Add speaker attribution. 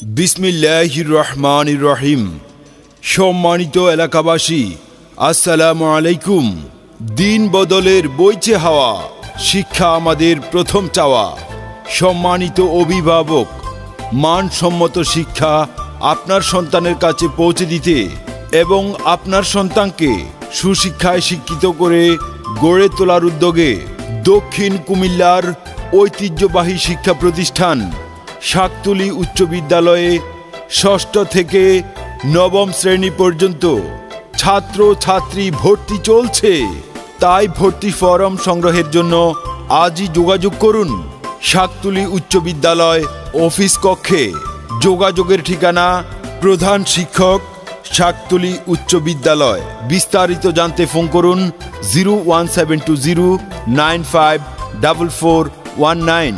Speaker 1: বিসমিল্লাহির রহমানির রহিম। সম্মানিত এলাকাবাসী, আসসালামু আলাইকুম। দিন বদলের বইছে হাওয়া, শিক্ষা আমাদের প্রথম চাওয়া। সম্মানিত অভিভাবক, মানসম্মত শিক্ষা আপনার সন্তানের কাছে পৌঁছে দিতে এবং আপনার সন্তানকে সুশিক্ষায় শিক্ষিত করে গড়ে তোলার উদ্যোগে দক্ষিণ কুমিল্লার ঐতিহ্যবাহী শিক্ষা প্রতিষ্ঠান শাকতুলী উচ্চ বিদ্যালয়ে ষষ্ঠ থেকে নবম শ্রেণী পর্যন্ত ছাত্র ছাত্রী ভর্তি চলছে। তাই ভর্তি ফরম সংগ্রহের জন্য আজই যোগাযোগ করুন শাকতুলী উচ্চ বিদ্যালয় অফিস কক্ষে। যোগাযোগের ঠিকানা প্রধান শিক্ষক, শাকতুলী উচ্চ বিদ্যালয়। বিস্তারিত জানতে ফোন করুন 01720954419।